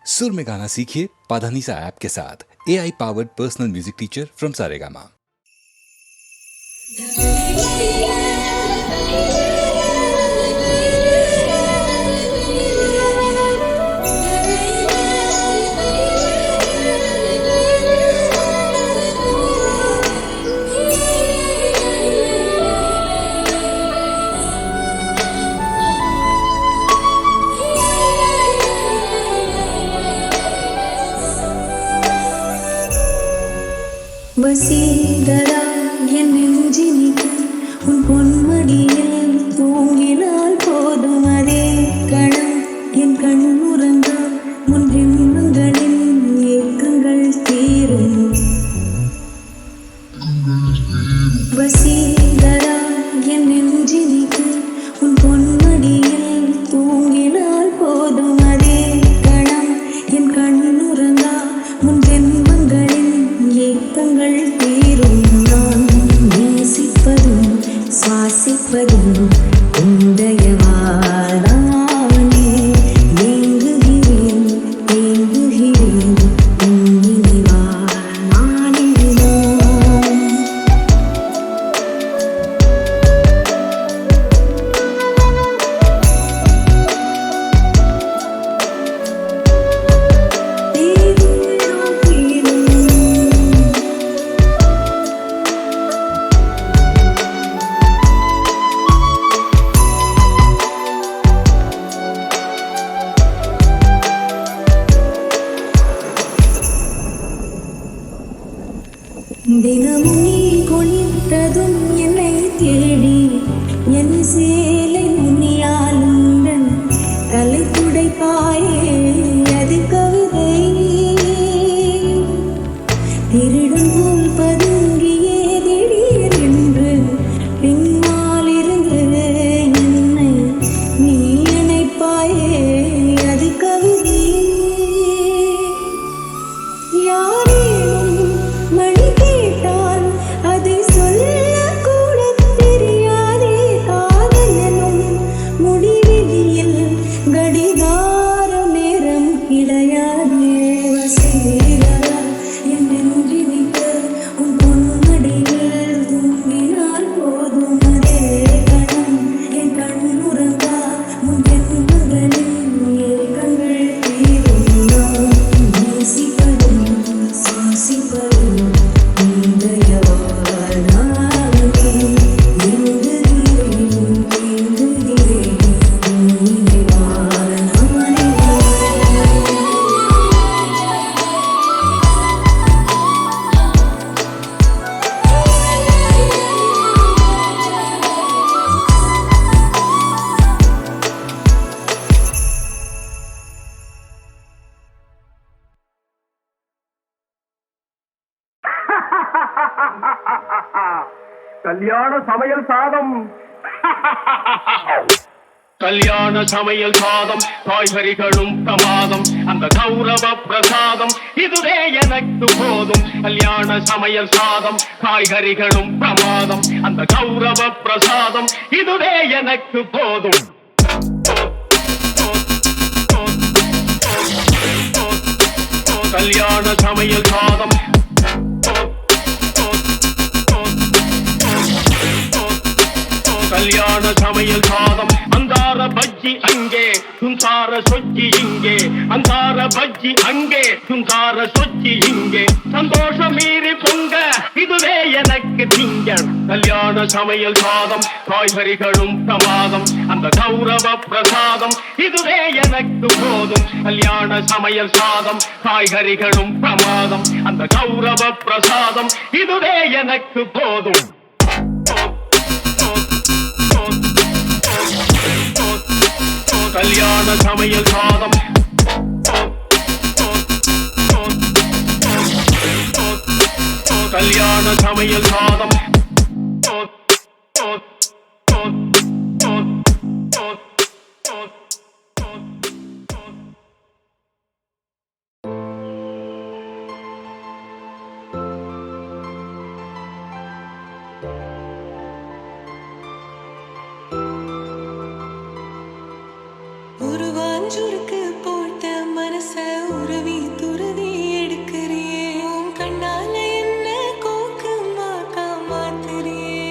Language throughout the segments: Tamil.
सुर में गाना सीखिए पाधानीसा ऐप के साथ। AI powered personal music teacher from Saregama. வசீகரா என் நெஞ்சினிக்கு உன் பொன்மடியில் தூங்கினால் போதும் அதே கணம் என் கண் உறங்க உன் பிம்பங்களின் ஏக்கங்கள் தீரும். வசீகரா என் நெஞ்சினிக்கு உன் பொன்மடியில் தூங்கினால் போதும் அதே கணம் என் கண் உறங்க உன் பிம்பங்களின் ஏக்கங்கள் தீரும். நான் நேசிப்பதும் சுவாசிப்பதும் உந்தயவாளானே. ஏங்குகிறேன் ஏங்குகிறேன் உன் நினைவால் நானேதான். தினமும் நீ குளித்ததும் என்னை தேடி என் சேலை முனியாலுடன் தலை துடைப்பாயே அது கவிதை. திருடும் போல் பதுங்கியே திடீர் என்று பின்னாலிருந்து என்னை நீ அணைப்பாயே அது கவிதை. யாரேனும் மணி கேட்டால் அதை சொல்லக்கூட தெரியாதே. காதல் எனும் முடிவெளியில் கடிகார நேரம் கிடையாதே. வசீகரா என் நெஞ்சினிக்கு உன் பொன்மடியில் தூங்கினால் போதும் அதே கணம் என் கண் உறங்கா உன் பிம்பங்களின் ஏக்கங்கள் தீரும். நான் நேசிப்பதும் சுவாசிப்பதும் உந்தயவாளானே. ஏங்குகிறேன் ஏங்குகிறேன் உன் நினைவால் நானேதான். கல்யாண சமையல் சாதம். கல்யாண சமையல் சாதம், காய்கறிகளும் பிரமாதம், அந்த கௌரவ பிரசாதம் இதுவே எனக்கு போதும். கல்யாண சமையல் சாதம், காய்கறிகளும் பிரமாதம், அந்த கௌரவ பிரசாதம் இதுவே எனக்கு போதும். கல்யாண சமையல் சாதம், கல்யாண சமையல் சாதம். அந்தார பஜ்ஜி அங்கே துன்சார சொச்சி இங்கே, அந்தார பஜ்ஜி அங்கே துன்சார சொச்சி இங்கே. சந்தோஷம் மீறி பொங்க இதுவே எனக்கு திங்கள். கல்யாண சமையல் சாதம், காய்கறிகளும் பிரமாதம், அந்த கௌரவ பிரசாதம் இதுவே எனக்கு போதும். கல்யாண சமையல் சாதம், காய்கறிகளும் பிரமாதம், அந்த கௌரவ பிரசாதம் இதுவே எனக்கு போதும். கல்யாண சமையல் சாதம், கல்யாண சமையல் சாதம். ஒரு வாஞ்சுருக்கு போட்ட மனச உருவி துருவி எடுக்கிறியே உன் கண்ணால என்ன கோக்கமாக்கா மாத்துறியே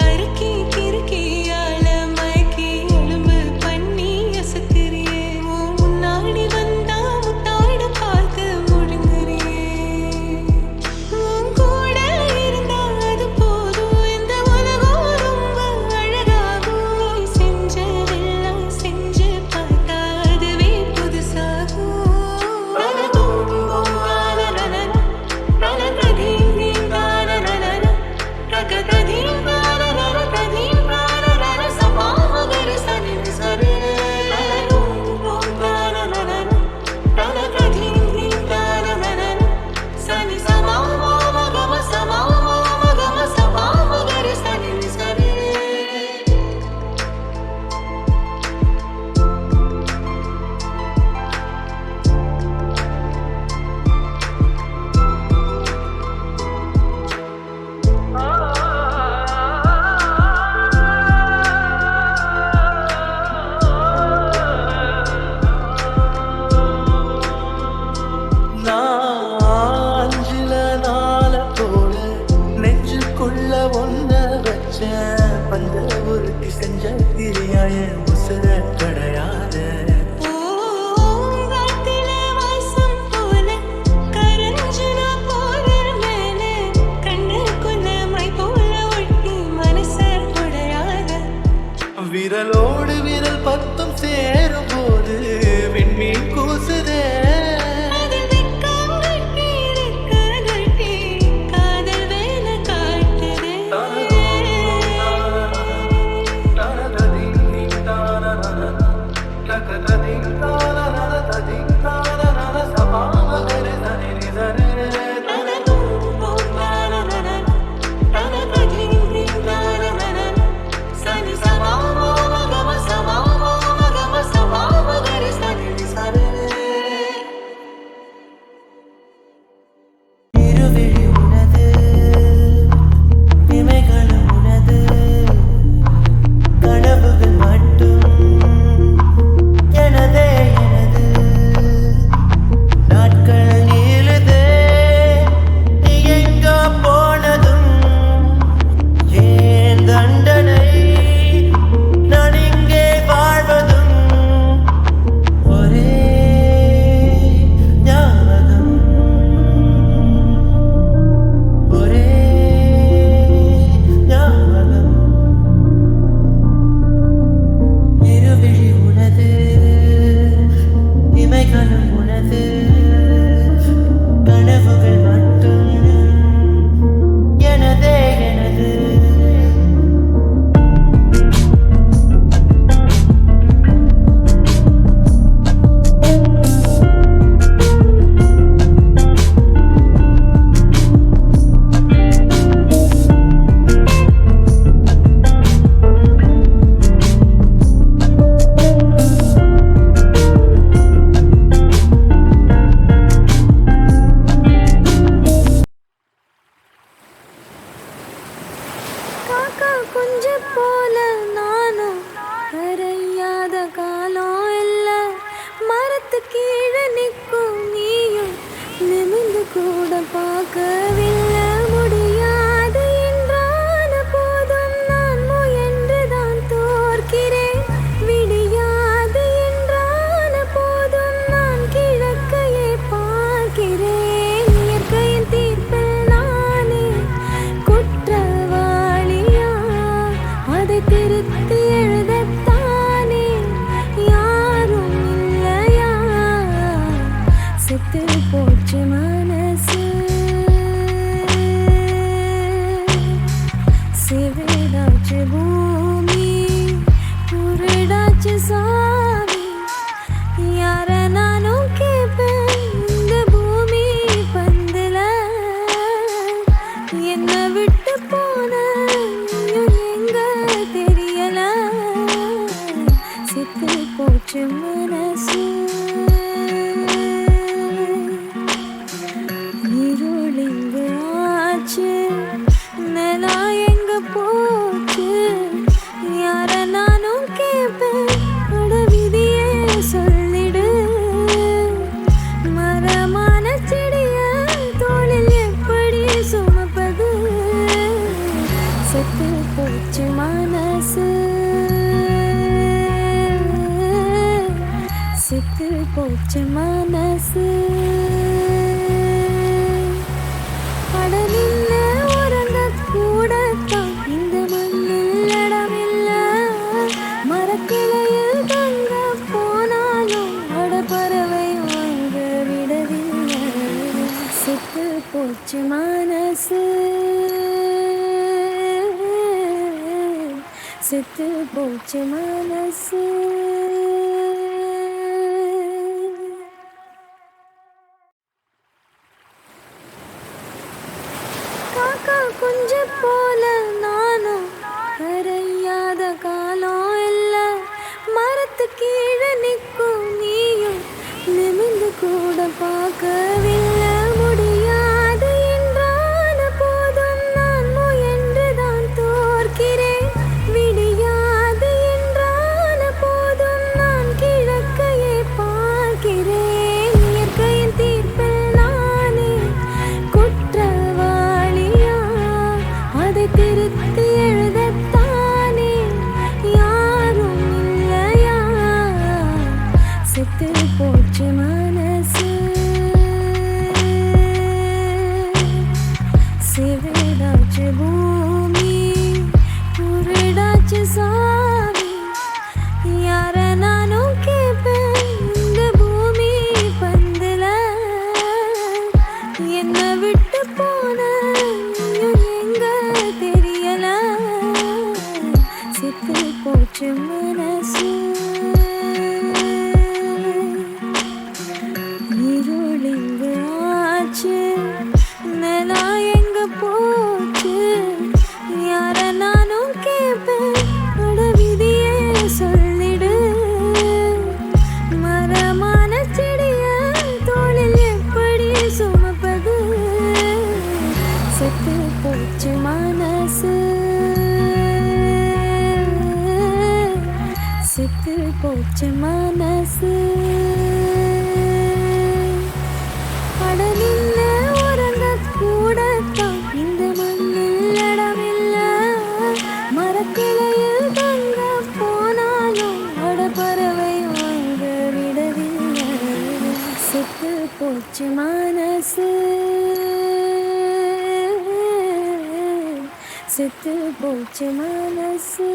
அறுக்கி கிறுக்கி ஆள மயக்கி எலும்பு பண்ணி அசத்துறியே உன் முன்னாடி வந்தா முத்தாட பார்த்து முழுங்குறியே உன் கூட இருந்தா அது போதும் இந்த உலகம் ரொம்ப அழகாகும் நீ செஞ்சதெல்லாம் செஞ்சு பார்த்தா அதுவே புதுசாகும் நான் அஞ்சுல நாள போல நெஞ்சுக்குள்ள ஒன்ன வச்ச பந்த ஒருத்தி செஞ்ச திரியாய உசுர கிடையாத வாத்தில வாசம் போல கரஞ்சனா போற மேலே கண்ணுக்குள்ள மை போல ஒட்டி மனச உடையாத விரலோடு விரல் பத்தும் சேரும் போது விண்மீன் கூசுதே அதில் வெக்கம் கட்டி ரெக்க கட்டி காதல் வேலை காட்டுதே இருவிழி உனது இமைகளும் உனது கனவுகள் மட்டும் எனதே எனது நாட்கள் நீளுதே நீ எங்க போனதும் ஏன் தண்டனை நான் இங்கே வாழ்வதும் ஒரே ஞாபகம் ஒரே ஞாபகம் இருவிழி உனது இமைகளும் உனது கனவுகள் மட்டும் எனதே எனது காக்கா குஞ்சு போல நானும் கரையாத காலம் இல்ல மரத்து கீழே நிற்கும் நீயும் நிமிந்து கூட பார்க்கவில்லை முடியாது என்றான போதும் நான் முயன்றுதான் தோற்கிறேன் விடியாது என்றான போதும் நான் கிழக்கையே பார்க்கிறேன் இயற்கையின் தீர்ப்பில் நானே குற்றவாளியா அதை திருத்தி எழுதத்தானே யாரும் இல்லையா செத்து போச்சு மனசு செத்து போச்சு மனசு அட நின்ன உறங்க கூடத்தான் இந்த மண்ணில் இடமில்ல மரக்கிளையில் தங்க போனாலும் அட பறவை வாங்க விடவில்லை செத்து போச்சு மனசு செத்து போச்சு மனசு காக்கா குஞ்சு போல நானும் கரையாத காலம் இல்ல மரத்து கீழே நிற்கும் நீயும் நிமிந்து கூட பார்க்கவில்லை முடியாது என்றான போதும் நான் முயன்றுதான் தோற்கிறேன் விடியாது என்றான போதும் நான் கிழக்கையே பார்க்கிறேன் இயற்கையின் தீர்ப்பில் நானே குற்றவாளியா அதை திருத்தி எழுதத்தானே யாரும் இல்லையா செத்து போச்சு மனசு சிவிடாச்சு பூமி குருடாச்சு சாமி யார நானும் கேட்பேன் இந்த பூமி பந்துல என்ன விட்டு போன நீயும் எங்க தெரியல செத்து போச்சு மனசு இருளிங்கு ஆச்சு நிலா எங்க போச்சு யார நானும் கேட்பேன் அட விதியே சொல்லிடு மரமான செடிய தோளில் எப்படி சுமப்பது செத்து போச்சு மனசு செத்து போச்சு மனசு அட நின்ன உறங்க கூடத்தான் இந்த மண்ணில் இடமில்ல மரக்கிளையில் தங்க போனாலும் அட பறவை வாங்க விடவில்லை செத்து போச்சு மனசு செத்து போச்சு மனசு